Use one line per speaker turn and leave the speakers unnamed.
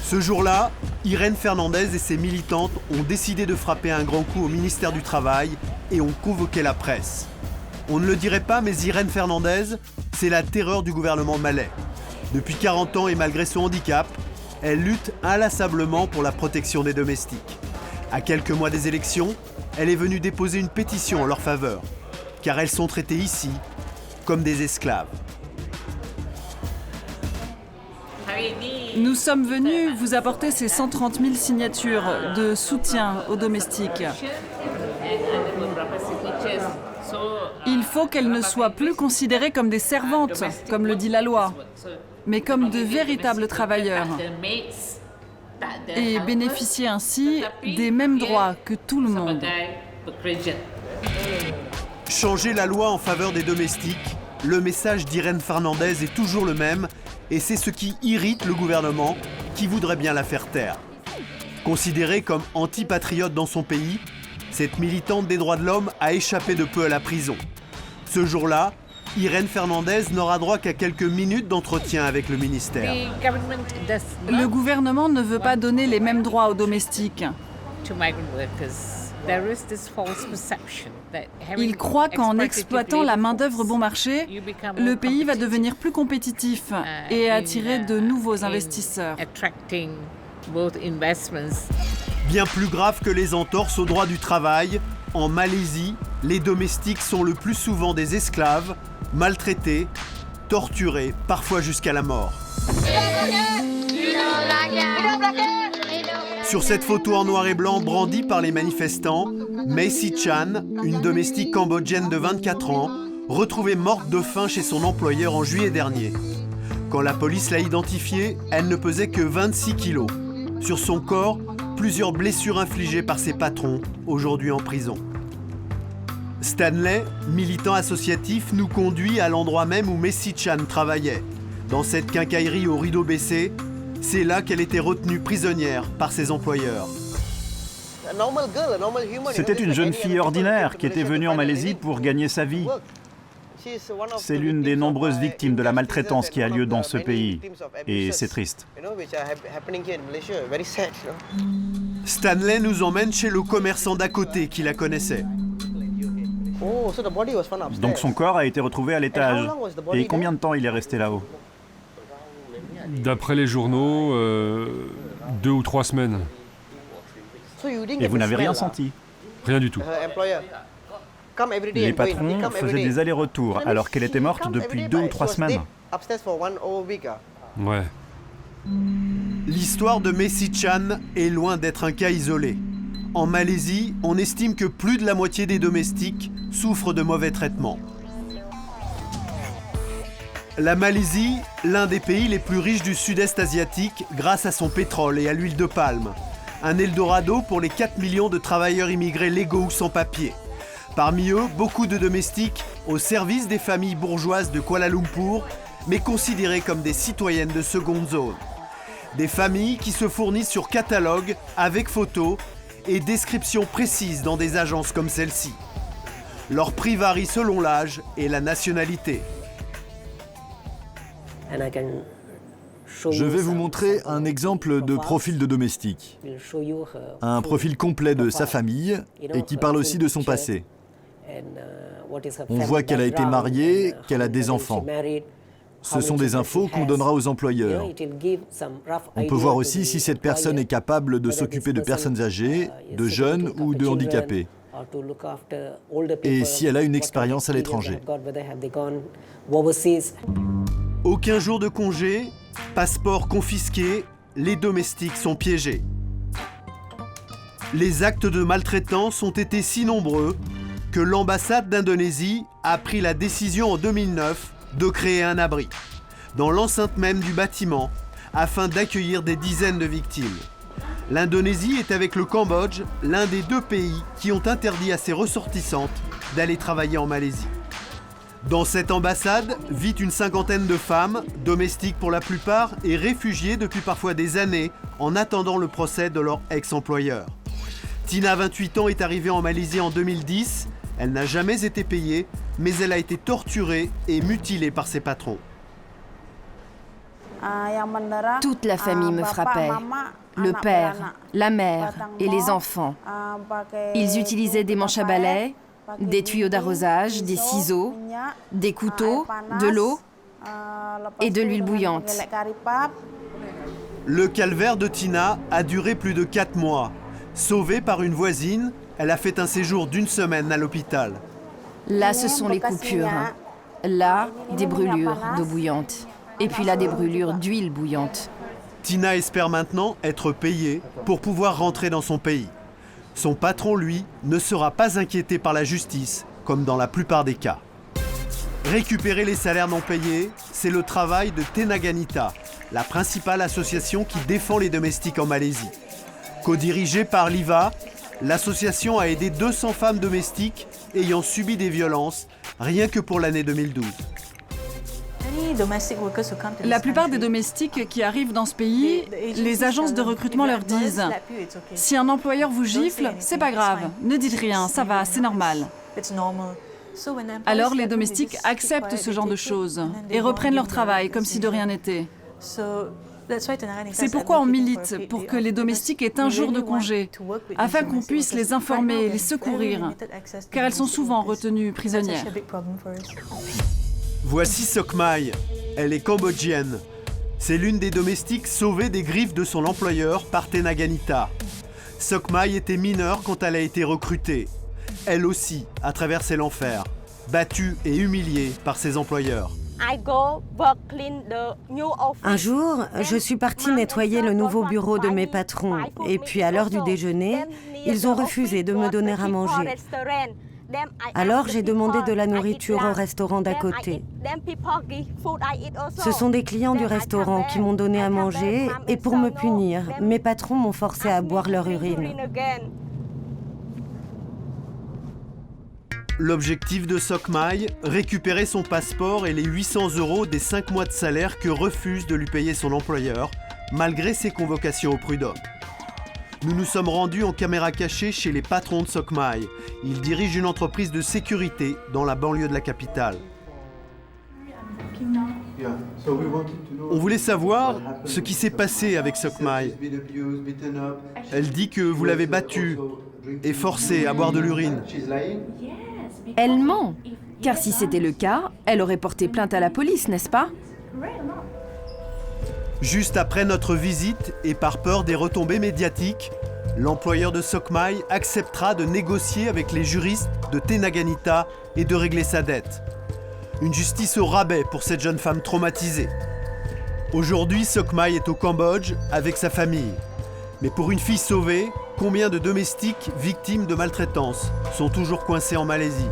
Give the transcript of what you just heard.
Ce jour-là, Irene Fernandez et ses militantes ont décidé de frapper un grand coup au ministère du Travail et ont convoqué la presse. On ne le dirait pas, mais Irene Fernandez, c'est la terreur du gouvernement malais. Depuis 40 ans et malgré son handicap, elle lutte inlassablement pour la protection des domestiques. À quelques mois des élections, elle est venue déposer une pétition en leur faveur, car elles sont traitées ici comme des esclaves.
Nous sommes venus vous apporter ces 130 000 signatures de soutien aux domestiques. Il faut qu'elles ne soient plus considérées comme des servantes, comme le dit la loi, mais comme de véritables travailleurs et bénéficier ainsi des mêmes droits que tout le monde.
Changer la loi en faveur des domestiques, le message d'Irene Fernandez est toujours le même et c'est ce qui irrite le gouvernement qui voudrait bien la faire taire. Considérée comme antipatriote dans son pays, cette militante des droits de l'homme a échappé de peu à la prison. Ce jour-là, Irene Fernandez n'aura droit qu'à quelques minutes d'entretien avec le ministère.
Le gouvernement ne veut pas donner les mêmes droits aux domestiques. Il croit qu'en exploitant la main-d'œuvre bon marché, le pays va devenir plus compétitif et attirer de nouveaux investisseurs.
Bien plus grave que les entorses aux droits du travail, en Malaisie, les domestiques sont le plus souvent des esclaves, maltraités, torturés, parfois jusqu'à la mort. Sur cette photo en noir et blanc brandie par les manifestants, Mae Si Chan, une domestique cambodgienne de 24 ans, retrouvée morte de faim chez son employeur en juillet dernier. Quand la police l'a identifiée, elle ne pesait que 26 kilos. Sur son corps, plusieurs blessures infligées par ses patrons, aujourd'hui en prison. Stanley, militant associatif, nous conduit à l'endroit même où Mae Si Chan travaillait. Dans cette quincaillerie au rideau baissé, c'est là qu'elle était retenue prisonnière par ses employeurs.
C'était une jeune fille ordinaire qui était venue en Malaisie pour gagner sa vie. C'est l'une des nombreuses victimes de la maltraitance qui a lieu dans ce pays. Et c'est triste.
Stanley nous emmène chez le commerçant d'à côté qui la connaissait.
Donc son corps a été retrouvé à l'étage. Et combien de temps il est resté là-haut?
D'après les journaux, 2 ou 3 semaines.
Et vous n'avez rien senti?
Rien du tout.
Les patrons faisaient des allers-retours alors qu'elle était morte depuis 2 ou 3 semaines.
Ouais.
L'histoire de Mae Si Chan est loin d'être un cas isolé. En Malaisie, on estime que plus de la moitié des domestiques souffrent de mauvais traitements. La Malaisie, l'un des pays les plus riches du sud-est asiatique grâce à son pétrole et à l'huile de palme. Un Eldorado pour les 4 millions de travailleurs immigrés légaux ou sans papier. Parmi eux, beaucoup de domestiques au service des familles bourgeoises de Kuala Lumpur, mais considérées comme des citoyennes de seconde zone. Des familles qui se fournissent sur catalogue, avec photos et descriptions précises dans des agences comme celle-ci. Leur prix varie selon l'âge et la nationalité.
Je vais vous montrer un exemple de profil de domestique. Un profil complet de sa famille et qui parle aussi de son passé. On voit qu'elle a été mariée, qu'elle a des enfants. Ce sont des infos qu'on donnera aux employeurs. On peut voir aussi si cette personne est capable de s'occuper de personnes âgées, de jeunes ou de handicapés. Et si elle a une expérience à l'étranger.
Aucun jour de congé, passeport confisqué, les domestiques sont piégés. Les actes de maltraitance ont été si nombreux que l'ambassade d'Indonésie a pris la décision en 2009 de créer un abri, dans l'enceinte même du bâtiment, afin d'accueillir des dizaines de victimes. L'Indonésie est avec le Cambodge l'un des 2 pays qui ont interdit à ses ressortissantes d'aller travailler en Malaisie. Dans cette ambassade vit une 50aine de femmes, domestiques pour la plupart, et réfugiées depuis parfois des années en attendant le procès de leur ex-employeur. Tina, 28 ans, est arrivée en Malaisie en 2010. Elle n'a jamais été payée, mais elle a été torturée et mutilée par ses patrons.
Toute la famille me frappait. Le père, la mère et les enfants. Ils utilisaient des manches à balai, des tuyaux d'arrosage, des ciseaux, des couteaux, de l'eau et de l'huile bouillante.
Le calvaire de Tina a duré plus de 4 mois. Sauvée par une voisine, elle a fait un séjour d'1 semaine à l'hôpital.
Là, ce sont les coupures. Là, des brûlures d'eau bouillante. Et puis là, des brûlures d'huile bouillante.
Tina espère maintenant être payée pour pouvoir rentrer dans son pays. Son patron, lui, ne sera pas inquiété par la justice, comme dans la plupart des cas. Récupérer les salaires non payés, c'est le travail de Tenaganita, la principale association qui défend les domestiques en Malaisie. Co-dirigée par Liva, l'association a aidé 200 femmes domestiques ayant subi des violences, rien que pour l'année 2012.
La plupart des domestiques qui arrivent dans ce pays, les agences de recrutement leur disent « Si un employeur vous gifle, c'est pas grave, ne dites rien, ça va, c'est normal. » Alors les domestiques acceptent ce genre de choses et reprennent leur travail comme si de rien n'était. C'est pourquoi on milite pour que les domestiques aient un jour de congé, afin qu'on puisse les informer, les secourir, car elles sont souvent retenues prisonnières.
Voici Sokmai. Elle est cambodgienne. C'est l'une des domestiques sauvées des griffes de son employeur par Tenaganita. Sokmai était mineure quand elle a été recrutée. Elle aussi a traversé l'enfer, battue et humiliée par ses employeurs.
Un jour, je suis partie nettoyer le nouveau bureau de mes patrons. Et puis à l'heure du déjeuner, ils ont refusé de me donner à manger. Alors j'ai demandé de la nourriture au restaurant d'à côté. Ce sont des clients du restaurant qui m'ont donné à manger et pour me punir, mes patrons m'ont forcé à boire leur urine.
L'objectif de Sokmai, récupérer son passeport et les 800 € des 5 mois de salaire que refuse de lui payer son employeur, malgré ses convocations au prud'homme. Nous nous sommes rendus en caméra cachée chez les patrons de Sokmai. Ils dirigent une entreprise de sécurité dans la banlieue de la capitale. On voulait savoir ce qui s'est passé avec Sokmai. Elle dit que vous l'avez battue et forcée à boire de l'urine.
Elle ment, car si c'était le cas, elle aurait porté plainte à la police, n'est-ce pas?
Juste après notre visite et par peur des retombées médiatiques, l'employeur de Sokmai acceptera de négocier avec les juristes de Tenaganita et de régler sa dette. Une justice au rabais pour cette jeune femme traumatisée. Aujourd'hui, Sokmai est au Cambodge avec sa famille. Mais pour une fille sauvée, combien de domestiques victimes de maltraitance sont toujours coincés en Malaisie ?